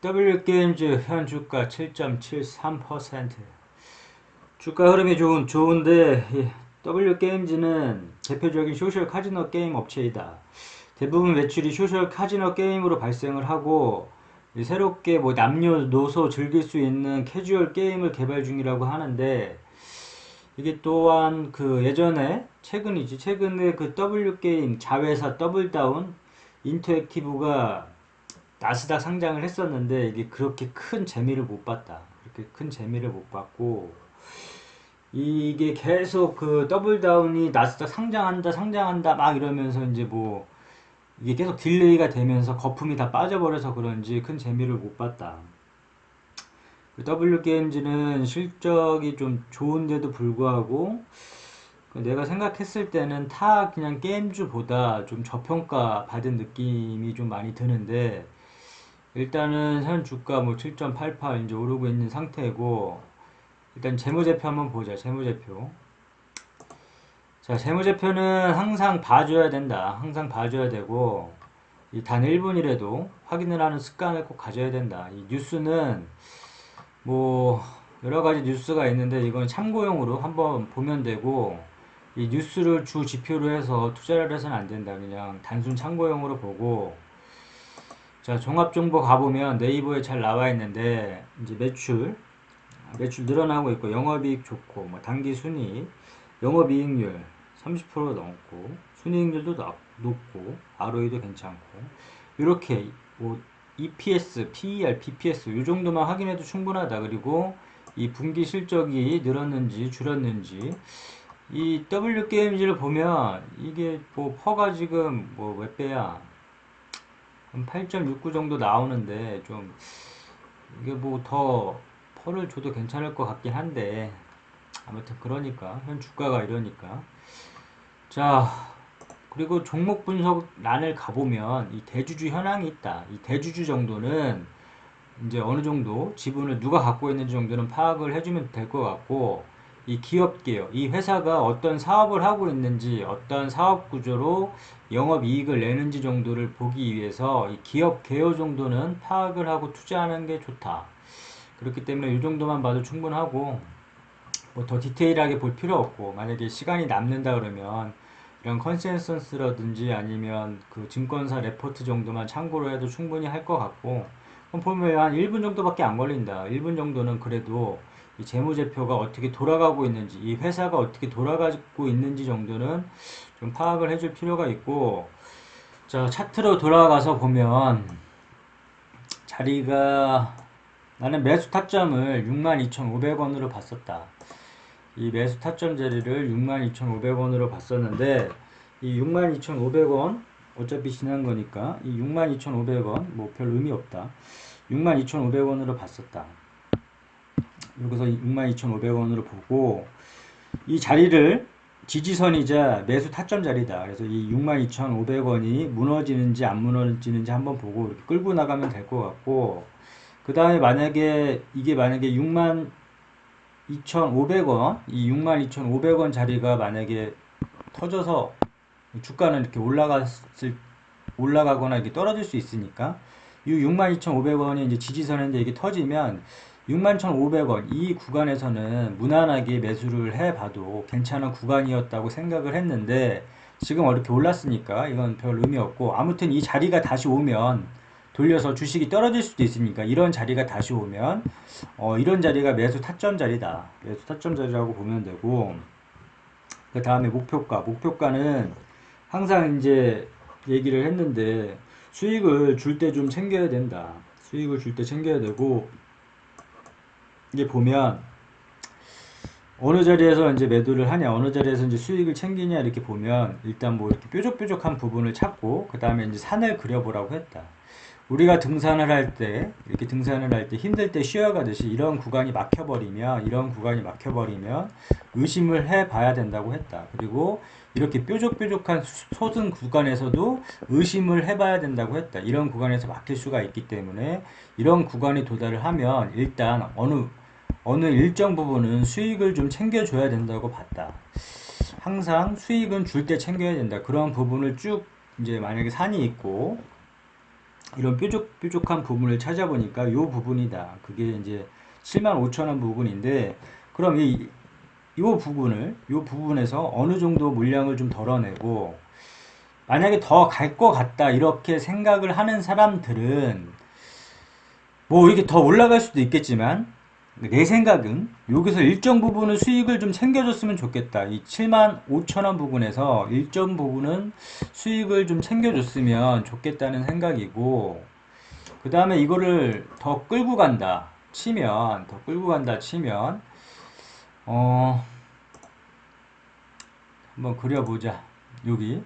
W게임즈 현 주가 7.73%. 주가 흐름이 좋은데 W게임즈는 대표적인 소셜 카지노 게임 업체이다. 대부분 매출이 소셜 카지노 게임으로 발생을 하고 새롭게 뭐 남녀노소 즐길 수 있는 캐주얼 게임을 개발 중이라고 하는데, 이게 또한 그 예전에 최근에 그 W게임 자회사 더블다운 인터액티브가 나스닥 상장을 했었는데 이게 그렇게 큰 재미를 못 봤다. 그렇게 큰 재미를 못 봤고, 이게 계속 그 더블다운이 나스닥 상장한다 막 이러면서 이제 뭐 이게 계속 딜레이가 되면서 거품이 다 빠져버려서 그런지 큰 재미를 못 봤다. 그 W게임즈는 실적이 좀 좋은데도 불구하고 내가 생각했을 때는 타 그냥 게임주보다 좀 저평가 받은 느낌이 좀 많이 드는데, 일단은 현 주가 뭐 7.88 이제 오르고 있는 상태고, 일단 재무제표 한번 보자. 재무제표. 자, 재무제표는 항상 봐줘야 된다. 항상 봐줘야 되고, 이 단 1분이라도 확인을 하는 습관을 꼭 가져야 된다. 이 뉴스는 뭐 여러 가지 뉴스가 있는데 이건 참고용으로 한번 보면 되고, 이 뉴스를 주 지표로 해서 투자를 해서는 안 된다. 그냥 단순 참고용으로 보고. 자, 종합정보 가보면 네이버에 잘 나와 있는데, 이제 매출 늘어나고 있고, 영업이익 좋고, 뭐 당기 순이익, 영업이익률 30% 넘고, 순이익률도 높고, ROE도 괜찮고, 이렇게 뭐 EPS, PER, BPS 이 정도만 확인해도 충분하다. 그리고 이 분기 실적이 늘었는지 줄었는지, 이 W게임즈를 보면 이게 뭐 퍼가 지금 뭐 몇 배야? 한 8.69 정도 나오는데, 좀 이게 뭐 더 퍼를 줘도 괜찮을 것 같긴 한데, 아무튼 그러니까 현 주가가 이러니까. 자, 그리고 종목 분석란을 가보면 이 대주주 현황이 있다. 이 대주주 정도는 이제 어느 정도 지분을 누가 갖고 있는지 정도는 파악을 해주면 될 것 같고, 이 기업 개요, 이 회사가 어떤 사업을 하고 있는지, 어떤 사업 구조로 영업 이익을 내는지 정도를 보기 위해서 이 기업 개요 정도는 파악을 하고 투자하는 게 좋다. 그렇기 때문에 이 정도만 봐도 충분하고, 뭐 더 디테일하게 볼 필요 없고, 만약에 시간이 남는다 그러면 이런 컨센서스라든지 아니면 그 증권사 레포트 정도만 참고로 해도 충분히 할 것 같고, 그럼 보면 한 1분 정도밖에 안 걸린다. 1분 정도는 그래도 이 재무제표가 어떻게 돌아가고 있는지, 이 회사가 어떻게 돌아가고 있는지 정도는 좀 파악을 해줄 필요가 있고, 자, 차트로 돌아가서 보면 자리가, 나는 매수 타점을 62,500원으로 봤었다. 이 매수 타점 자리를 62,500원으로 봤었는데, 이 62,500원 어차피 지난 거니까 이 62,500원 뭐 별 의미 없다. 62,500원으로 봤었다. 여기서 62,500원으로 보고, 이 자리를 지지선이자 매수 타점 자리다. 그래서 이 62,500원이 무너지는지 안 무너지는지 한번 보고 이렇게 끌고 나가면 될 것 같고, 그 다음에 만약에 62,500원, 이 62,500원 자리가 만약에 터져서 주가는 이렇게 올라가거나 이렇게 떨어질 수 있으니까, 이 62,500원이 이제 지지선인데 이게 터지면 61,500원 이 구간에서는 무난하게 매수를 해봐도 괜찮은 구간이었다고 생각을 했는데, 지금 이렇게 올랐으니까 이건 별 의미 없고, 아무튼 이 자리가 다시 오면 돌려서 주식이 떨어질 수도 있으니까, 이런 자리가 다시 오면 이런 자리가 매수 타점 자리다. 매수 타점 자리라고 보면 되고, 그 다음에 목표가는 항상 이제 얘기를 했는데, 수익을 줄 때 좀 챙겨야 된다. 수익을 줄 때 챙겨야 되고, 이게 보면 어느 자리에서 이제 매도를 하냐, 어느 자리에서 이제 수익을 챙기냐, 이렇게 보면 일단 뭐 이렇게 뾰족뾰족한 부분을 찾고, 그 다음에 이제 산을 그려보라고 했다. 우리가 이렇게 등산을 할 때 힘들 때 쉬어가듯이 이런 구간이 막혀버리면 의심을 해봐야 된다고 했다. 그리고 이렇게 뾰족뾰족한 솟은 구간에서도 의심을 해봐야 된다고 했다. 이런 구간에서 막힐 수가 있기 때문에 이런 구간에 도달을 하면 일단 어느 일정 부분은 수익을 좀 챙겨줘야 된다고 봤다. 항상 수익은 줄 때 챙겨야 된다. 그런 부분을 쭉 이제 만약에 산이 있고, 이런 뾰족뾰족한 부분을 찾아보니까 요 부분이다. 그게 이제 75,000원 부분인데, 그럼 요 부분에서 어느 정도 물량을 좀 덜어내고, 만약에 더 갈 것 같다 이렇게 생각을 하는 사람들은 뭐 이게 더 올라갈 수도 있겠지만, 내 생각은 여기서 일정 부분은 수익을 좀 챙겨줬으면 좋겠다. 이 75,000원 부분에서 일정 부분은 수익을 좀 챙겨줬으면 좋겠다는 생각이고, 그 다음에 이거를 더 끌고 간다 치면, 한번 그려보자. 여기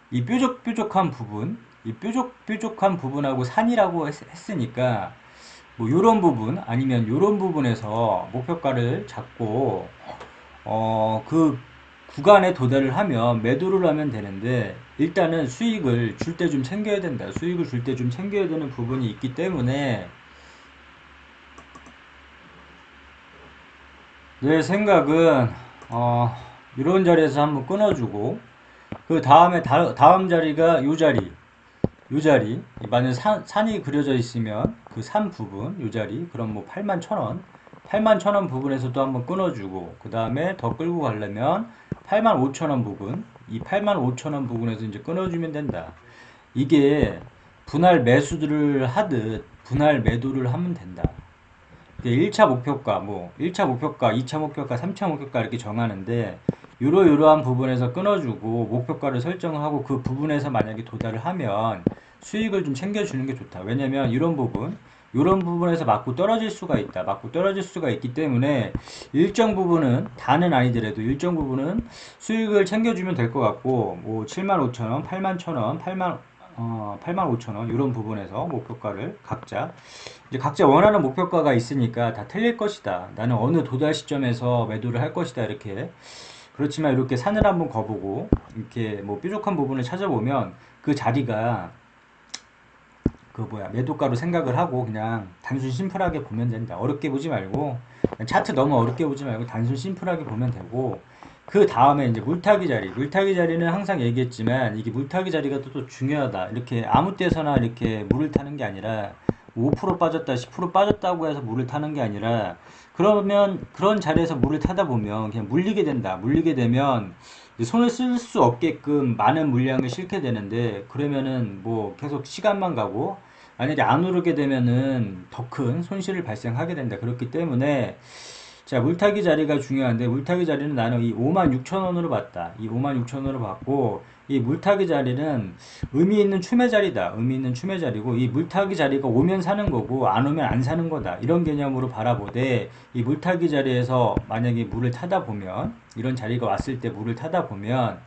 이 뾰족뾰족한 부분, 이 뾰족뾰족한 부분하고 산이라고 했으니까 뭐 요런 부분 아니면 요런 부분에서 목표가를 잡고 그 구간에 도달을 하면 매도를 하면 되는데, 일단은 수익을 줄 때 좀 챙겨야 된다. 수익을 줄 때 좀 챙겨야 되는 부분이 있기 때문에 내 생각은 이런 자리에서 한번 끊어주고, 그 다음에 다음 자리가 요 자리 만약 산이 그려져 있으면 그 산 부분 요 자리, 그럼 뭐 81,000원 부분에서도 한번 끊어주고, 그 다음에 더 끌고 가려면 85,000원 부분, 이 85,000원 부분에서 이제 끊어주면 된다. 이게 분할 매수들을 하듯 분할 매도를 하면 된다. 1차 목표가, 1차 목표가, 2차 목표가, 3차 목표가 이렇게 정하는데, 요러한 부분에서 끊어주고 목표가를 설정을 하고 그 부분에서 만약에 도달을 하면 수익을 좀 챙겨주는 게 좋다. 왜냐면 이런 부분에서 맞고 떨어질 수가 있다. 맞고 떨어질 수가 있기 때문에 일정 부분은, 다는 아니더라도 일정 부분은 수익을 챙겨주면 될 것 같고, 뭐 75,000원, 81,000원, 85,000원 이런 부분에서 목표가를 각자 원하는 목표가가 있으니까 다 틀릴 것이다. 나는 어느 도달 시점에서 매도를 할 것이다. 이렇게. 그렇지만 이렇게 산을 한번 거보고 이렇게 뭐 뾰족한 부분을 찾아보면 그 자리가 매도가로 생각을 하고 그냥 단순 심플하게 보면 된다. 어렵게 보지 말고, 차트 너무 어렵게 보지 말고 단순 심플하게 보면 되고, 그 다음에 이제 물타기 자리는 항상 얘기했지만 이게 물타기 자리가 또 중요하다. 이렇게 아무 때서나 이렇게 물을 타는 게 아니라 5% 빠졌다 10% 빠졌다고 해서 물을 타는 게 아니라, 그러면 그런 자리에서 물을 타다 보면 그냥 물리게 된다. 물리게 되면 손을 쓸 수 없게끔 많은 물량을 싣게 되는데, 그러면은 뭐 계속 시간만 가고, 만약에 안 오르게 되면은 더 큰 손실을 발생하게 된다. 그렇기 때문에 자, 물타기 자리가 중요한데, 물타기 자리는 나는 이 56,000원으로 봤다. 이 56,000원으로 봤고, 이 물타기 자리는 의미 있는 추매 자리다. 의미 있는 추매 자리고, 이 물타기 자리가 오면 사는 거고 안 오면 안 사는 거다. 이런 개념으로 바라보되, 이 물타기 자리에서 만약에 물을 타다 보면, 이런 자리가 왔을 때 물을 타다 보면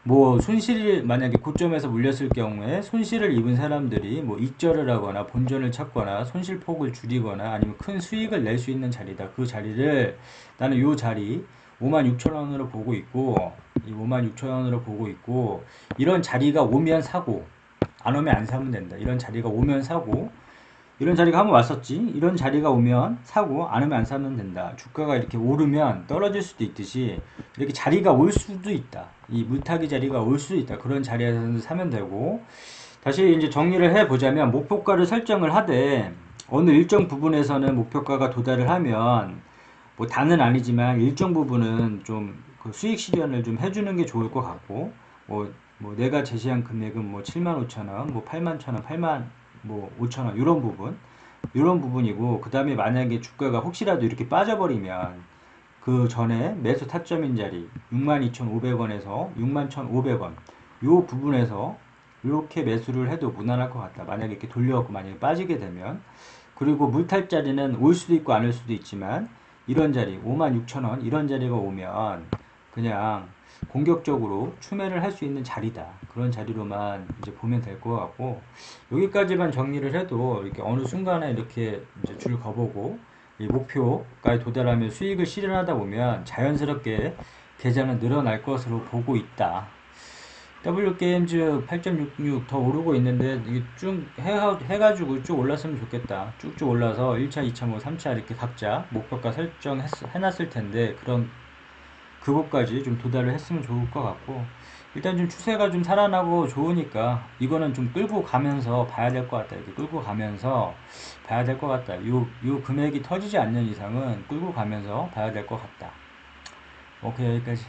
뭐 손실이 만약에 고점에서 물렸을 경우에 손실을 입은 사람들이 뭐 익절을 하거나 본전을 찾거나 손실폭을 줄이거나 아니면 큰 수익을 낼 수 있는 자리다. 그 자리를 나는 요 자리 56,000원으로 보고 있고, 이 56,000원으로 보고 있고, 이런 자리가 오면 사고 안 오면 안 사면 된다. 이런 자리가 오면 사고, 이런 자리가 한번 왔었지. 이런 자리가 오면 사고 안 오면 안 사면 된다. 주가가 이렇게 오르면 떨어질 수도 있듯이 이렇게 자리가 올 수도 있다. 이 물타기 자리가 올 수도 있다. 그런 자리에서 사면 되고, 다시 이제 정리를 해보자면 목표가를 설정을 하되 어느 일정 부분에서는 목표가가 도달을 하면 뭐 다는 아니지만 일정 부분은 좀그 수익 실현을 좀 해주는 게 좋을 것 같고, 뭐 내가 제시한 금액은 뭐 75,000원, 뭐 81,000원, 8만 뭐 5,000원 이런 부분이고, 그 다음에 만약에 주가가 혹시라도 이렇게 빠져버리면 그 전에 매수 타점인 자리 62,500원에서 61,500원 요 부분에서 이렇게 매수를 해도 무난할 것 같다. 만약에 이렇게 돌려갖고 만약에 빠지게 되면. 그리고 물탈 자리는 올 수도 있고 안 올 수도 있지만, 이런 자리 56,000원 이런 자리가 오면 그냥 공격적으로 추매를 할 수 있는 자리다. 그런 자리로만 이제 보면 될 것 같고, 여기까지만 정리를 해도 이렇게 어느 순간에 이렇게 이제 줄 거보고 이 목표가에 도달하면 수익을 실현하다 보면 자연스럽게 계좌는 늘어날 것으로 보고 있다. W게임즈 8.66 더 오르고 있는데 이게 쭉 해가지고 쭉 올랐으면 좋겠다. 쭉쭉 올라서 1차, 2차, 뭐 3차 이렇게 각자 목표가 설정해놨을 텐데, 그런 그곳까지 좀 도달을 했으면 좋을 것 같고, 일단 좀 추세가 좀 살아나고 좋으니까 이거는 좀 끌고 가면서 봐야 될 것 같다. 이렇게 끌고 가면서 봐야 될 것 같다. 요 금액이 터지지 않는 이상은 끌고 가면서 봐야 될 것 같다. 오케이, 여기까지.